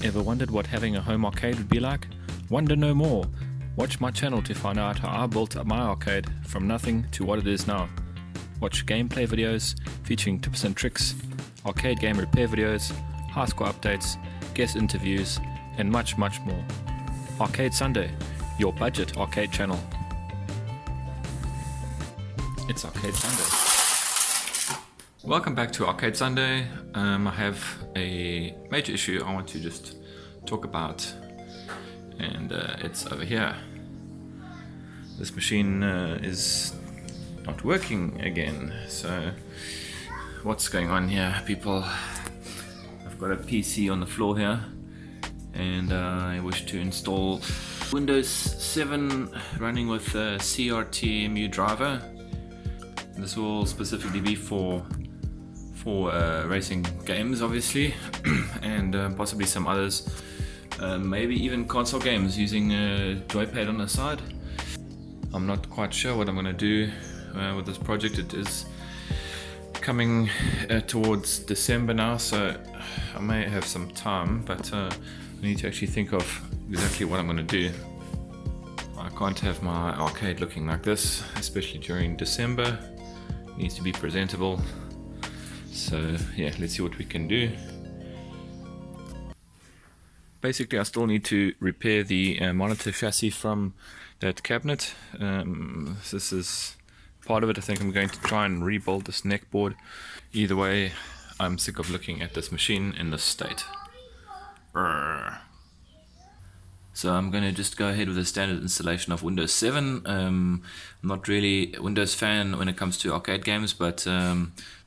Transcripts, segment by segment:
Ever wondered what having a home arcade would be like? Wonder no more. Watch my channel to find out how I built up my arcade from nothing to what it is now. Watch gameplay videos featuring tips and tricks, arcade game repair videos, high score updates, guest interviews, and much more. Arcade Sunday, your budget arcade channel. It's Arcade Sunday. Welcome back to Arcade Sunday. I have a major issue I want to just talk about, and it's over here. This machine is not working again. So what's going on here, people? I've got a PC on the floor here, and I wish to install Windows 7 running with a CRT-MU driver. This will specifically be for racing games, obviously, and possibly some others, maybe even console games using a joypad on the side. I'm not quite sure what I'm going to do with this project. It is coming towards December now, so I may have some time, but I need to actually think of exactly what I'm going to do. I can't have my arcade looking like this, especially during December. It needs to be presentable. So yeah, let's see what we can do. Basically, I still need to repair the monitor chassis from that cabinet. This is part of it. I think I'm going to try and rebuild this neck board. Either way, I'm sick of looking at this machine in this state. Brr. So I'm going to just go ahead with a standard installation of Windows 7. I'm not really a Windows fan when it comes to arcade games, but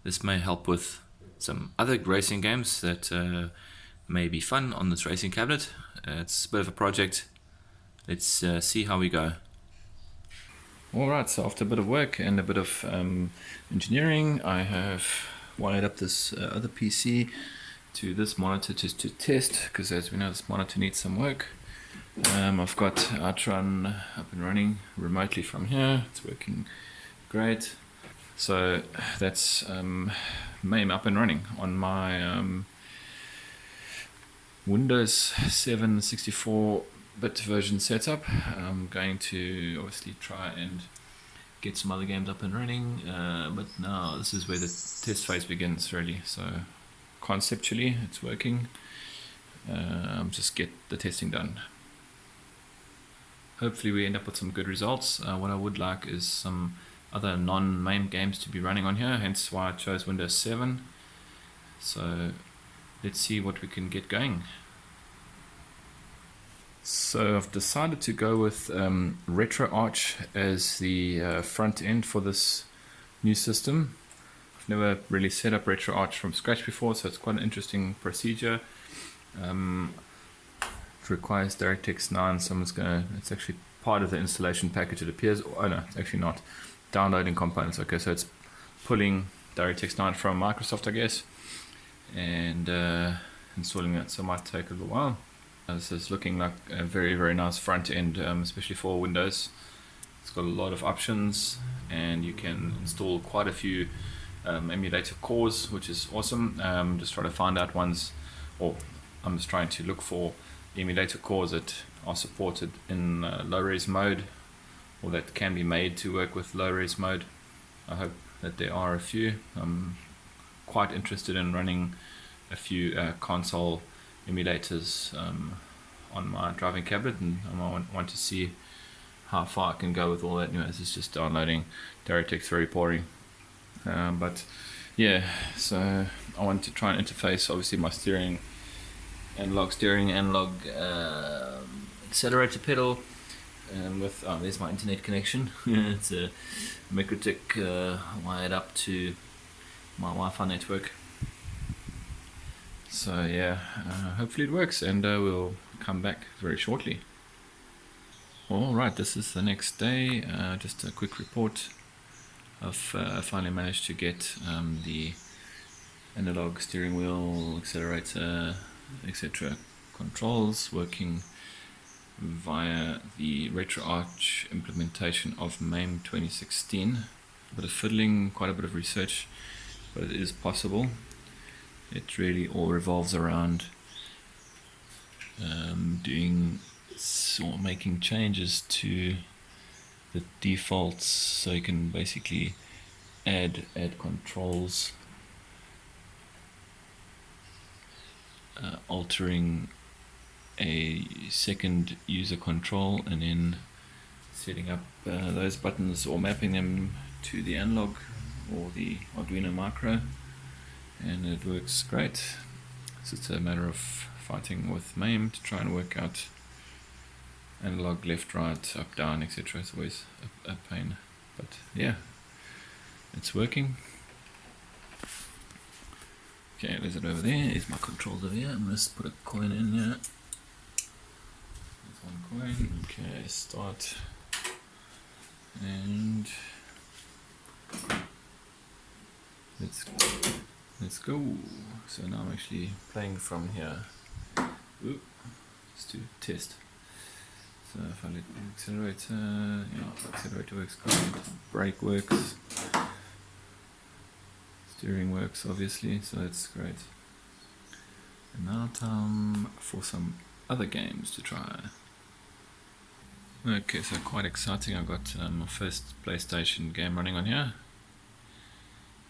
this may help with some other racing games that may be fun on this racing cabinet. It's a bit of a project. Let's see how we go. Alright, so after a bit of work and a bit of engineering, I have wired up this other PC to this monitor just to test, because as we know, this monitor needs some work. I've got Outrun up and running remotely from here. It's working great. So that's MAME up and running on my Windows 7 64-bit version setup. I'm going to obviously try and get some other games up and running, but now this is where the test phase begins, really. So conceptually it's working. Just get the testing done. Hopefully we end up with some good results. What I would like is some other non-MAME games to be running on here, hence why I chose Windows 7. So let's see what we can get going. So I've decided to go with RetroArch as the front end for this new system. I've never really set up RetroArch from scratch before, so it's quite an interesting procedure. It requires DirectX 9. It's actually part of the installation package, it appears. Oh no, it's actually not. Downloading components. Okay, so it's pulling DirectX 9 from Microsoft, I guess, and installing that, so it might take a little while. This is looking like a very nice front end, especially for Windows. It's got a lot of options, and you can install quite a few emulator cores, which is awesome. Just trying to find out ones, or I'm just trying to look for emulator cores that are supported in low-res mode, or that can be made to work with low-res mode. I hope that there are a few. I'm quite interested in running a few console emulators on my driving cabinet, and I want to see how far I can go with all that. Anyway, this is just downloading DirectX, very boring. But yeah, so I want to try and interface obviously my analog accelerator pedal with there's my internet connection. It's a MikroTik wired up to my Wi-Fi network. So yeah, hopefully it works, and we'll come back very shortly. Alright, this is the next day. Just a quick report. I've finally managed to get the analog steering wheel, accelerator, etc. controls working via the RetroArch implementation of MAME 2016. A bit of fiddling, quite a bit of research, but it is possible. It really all revolves around doing or making changes to the defaults, so you can basically add controls, altering a second user control and then setting up those buttons or mapping them to the analog or the Arduino micro, and it works great. So it's a matter of fighting with MAME to try and work out analog left, right, up, down, etc. It's always a pain, but yeah, it's working. Okay, there's it over there. Is my controls over here. I'm going to put a coin in here. There's one coin. Okay, start. And let's go. So now I'm actually playing from here. Oop, just to test. So if I let the accelerator, yeah, accelerator works great. Brake works. Steering works obviously, so that's great. And now time for some other games to try. Okay, so quite exciting. I've got my first PlayStation game running on here.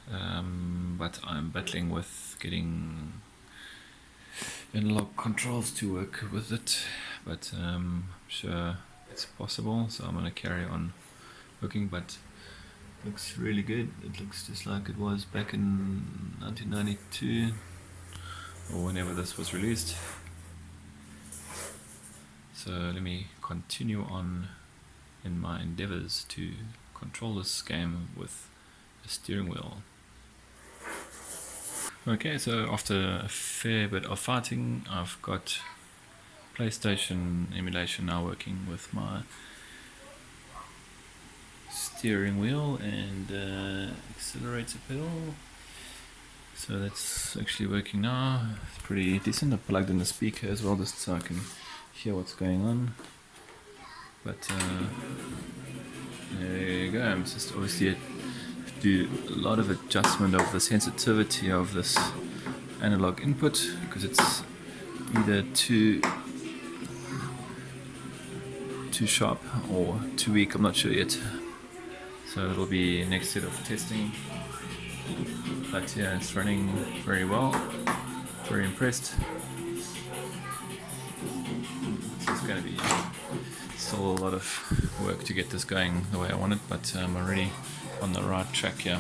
But I'm battling with getting analog controls to work with it. But I'm sure it's possible, so I'm going to carry on looking. But looks really good. It looks just like it was back in 1992 or whenever this was released. So let me continue on in my endeavors to control this game with a steering wheel. Okay, so after a fair bit of fighting, I've got PlayStation emulation now working with my steering wheel and accelerator pedal. So that's actually working now. It's pretty decent. I've plugged in the speaker as well just so I can hear what's going on. But there you go. I'm just obviously do a lot of adjustment of the sensitivity of this analog input because it's either too sharp or too weak. I'm not sure yet. So it'll be next set of testing. But yeah, it's running very well. Very impressed. It's going to be still a lot of work to get this going the way I want it, but I'm already on the right track here.